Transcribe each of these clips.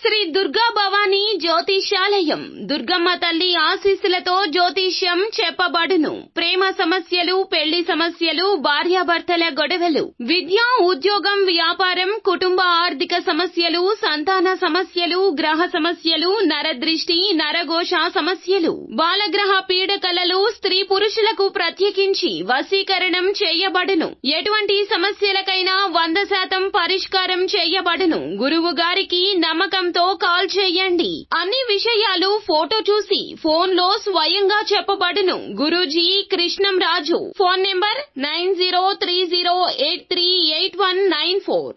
శ్రీ దుర్గా భవానీ జ్యోతిష్యాలయం దుర్గమ్మ తల్లి ఆశీస్సులతో జ్యోతిష్యం చెప్పబడును. ప్రేమ సమస్యలు, పెళ్లి సమస్యలు, భార్యాభర్తల గొడవలు, విద్య, ఉద్యోగం, వ్యాపారం, కుటుంబ ఆర్థిక సమస్యలు, సంతాన సమస్యలు, గ్రహ సమస్యలు, నరదృష్టి, నరఘోష సమస్యలు, బాలగ్రహ పీడకలలు, స్త్రీ పురుషులకు ప్రత్యేకించి వశీకరణం చేయబడును. ఎటువంటి సమస్యలకైనా 100% పరిష్కారం చేయబడును. గురువు గారికి నమ్మకంతో కాల్ చేయండి. అన్ని విషయాలు ఫోటో చూసి ఫోన్ లో స్వయంగా చెప్పబడును. గురూజీ కృష్ణం రాజు. Phone number 9030838194.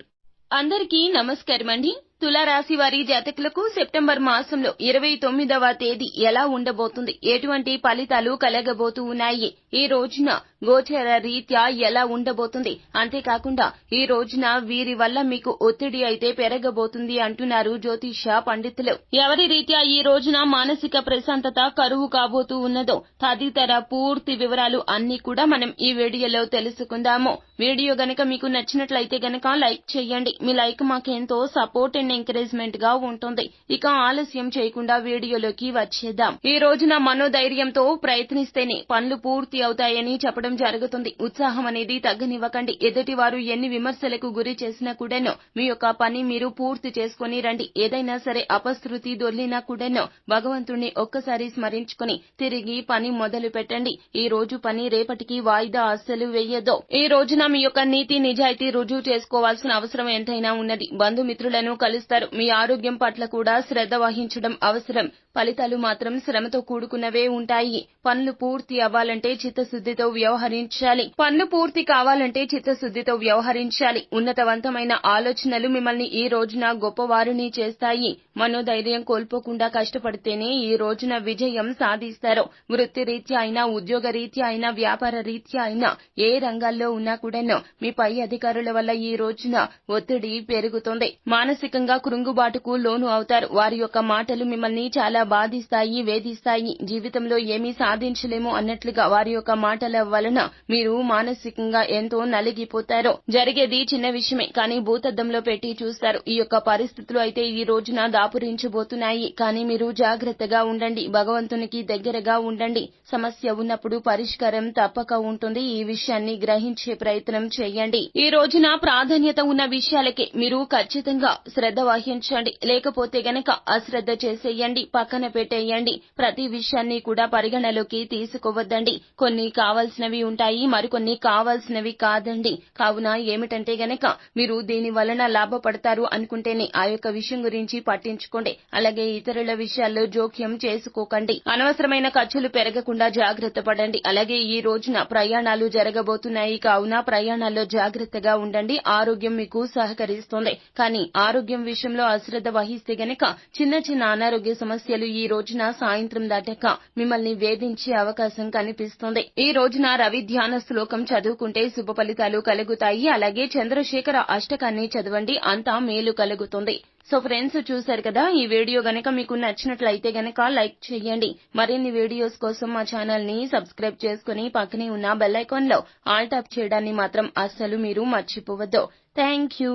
అందరికీ నమస్కారం అండి. తులారాశి వారి జాతకులకు సెప్టెంబర్ మాసంలో 29వ తేదీ ఎలా ఉండబోతుంది, ఎటువంటి ఫలితాలు కలగబోతూ ఉన్నాయి, ఈ రోజున గోచర రీత్యా ఎలా ఉండబోతుంది, అంతేకాకుండా ఈ రోజున వీరి వల్ల మీకు ఒత్తిడి అయితే పెరగబోతుంది అంటున్నారు జ్యోతిష పండితులు. ఎవరి రీత్యా ఈ రోజున మానసిక ప్రశాంతత కరువు కాబోతూ ఉన్నదో తదితర పూర్తి వివరాలు అన్ని కూడా మనం ఈ వీడియోలో తెలుసుకుందాము. వీడియో గనక మీకు నచ్చినట్లయితే గనక లైక్ చేయండి. మీ లైక్ మాకెంతో సపోర్ట్ అండ్ ఎంకరేజ్మెంట్ గా ఉంటుంది. ఇక ఆలస్యం చేయకుండా వీడియోలోకి వచ్చేద్దాం. ఈ రోజున మనోధైర్యంతో ప్రయత్నిస్తేనే పనులు పూర్తి అవుతాయని చెప్పడం జరుగుతుంది. ఉత్సాహం అనేది తగ్గనివ్వకండి. ఎదుటి వారు ఎన్ని విమర్శలకు గురి చేసినా కూడాను మీ యొక్క పని మీరు పూర్తి చేసుకుని రండి. ఏదైనా సరే అపశృతి దొర్లినా కూడాను భగవంతుణ్ణి ఒక్కసారి స్మరించుకుని తిరిగి పని మొదలు పెట్టండి. ఈ రోజు పని రేపటికి వాయిదా అస్సలు వేయద్దు. ఈ రోజున మీ యొక్క నీతి నిజాయితీ రుజువు చేసుకోవాల్సిన అవసరం ఎంతైనా ఉన్నది. బంధుమిత్రులను కలుస్తారు. మీ ఆరోగ్యం పట్ల కూడా శ్రద్ధ వహించడం అవసరం. ఫలితాలు మాత్రం శ్రమతో కూడుకున్నవే ఉంటాయి. పనులు పూర్తి అవ్వాలంటే చిత్తశుద్ధితో వ్యవహరించాలి. పనులు పూర్తి కావాలంటే చిత్తశుద్ధితో వ్యవహరించాలి. ఉన్నతవంతమైన ఆలోచనలు మిమ్మల్ని ఈ రోజున గొప్పవారిని చేస్తాయి. మనోధైర్యం కోల్పోకుండా కష్టపడితేనే ఈ రోజున విజయం సాధిస్తారు. వృత్తి రీత్యా అయినా, ఉద్యోగ రీత్యా అయినా, వ్యాపార రీత్యా అయినా, ఏ రంగాల్లో ఉన్నా కూడాను మీ పై అధికారుల వల్ల ఈ రోజున ఒత్తిడి పెరుగుతుంది. మానసికంగా కృంగుబాటుకు లోను అవుతారు. వారి యొక్క మాటలు మిమ్మల్ని చాలా బాధిస్తాయి, వేధిస్తాయి. జీవితంలో ఏమీ సాధించలేము అన్నట్లుగా వారి యొక్క మాటల వలన మీరు మానసికంగా ఎంతో నలిగిపోతారు. జరిగేది చిన్న విషయమే, కానీ భూతద్దంలో పెట్టి చూస్తారు. ఈ యొక్క పరిస్థితులు అయితే ఈ రోజున దాపురించబోతున్నాయి. కానీ మీరు జాగ్రత్తగా ఉండండి. భగవంతునికి దగ్గరగా ఉండండి. సమస్య ఉన్నప్పుడు పరిష్కారం తప్పక ఉంటుంది. ఈ విషయాన్ని గ్రహించే ప్రయత్నం చేయండి. ఈ రోజున ప్రాధాన్యత ఉన్న విషయాలకే మీరు ఖచ్చితంగా శ్రద్ధ వహించండి. లేకపోతే గనక అశ్రద్ధ చేసేయండి, పక్కన పెట్టేయండి. ప్రతి విషయాన్ని కూడా పరిగణలోకి తీసుకోవద్దండి. కొన్ని కావాల్సినవి ఉంటాయి, మరికొన్ని కావాల్సినవి కాదండి. కావున ఏమిటంటే గనక మీరు దీని వలన లాభపడతారు అనుకుంటేనే ఆ యొక్క విషయం గురించి పట్టించుకోండి. అలాగే ఇతరుల విషయాల్లో జోక్యం చేసుకోకండి. అనవసరమైన ఖర్చులు పెరగకుండా జాగ్రత్త పడండి. అలాగే ఈ రోజున ప్రయాణాలు జరగబోతున్నాయి కావున ప్రయాణాల్లో జాగ్రత్తగా ఉండండి. ఆరోగ్యం మీకు సహకరిస్తుంది. కానీ ఆరోగ్యం విషయంలో అశ్రద్ధ వహిస్తే గనక చిన్న చిన్న అనారోగ్య సమస్యలు ఈ రోజున సాయంత్రం దాటాక మిమ్మల్ని వేధించే అవకాశం కనిపిస్తుంది. ఈ రోజున రవి ధ్యాన శ్లోకం చదువుకుంటే శుభ ఫలితాలు కలుగుతాయి. అలాగే చంద్రశేఖర అష్టకాన్ని చదవండి, అంతా మేలు కలుగుతుంది. సో ఫ్రెండ్స్, చూశారు కదా, ఈ వీడియో గనక మీకు నచ్చినట్లయితే గనక లైక్ చేయండి. మరిన్ని వీడియోస్ కోసం మా ఛానల్ ని సబ్స్క్రైబ్ చేసుకుని పక్కనే ఉన్న బెల్ ఐకాన్ లో ఆల్ టాప్ చేయడాన్ని మాత్రం అస్సలు మీరు మర్చిపోవద్దు. Thank you.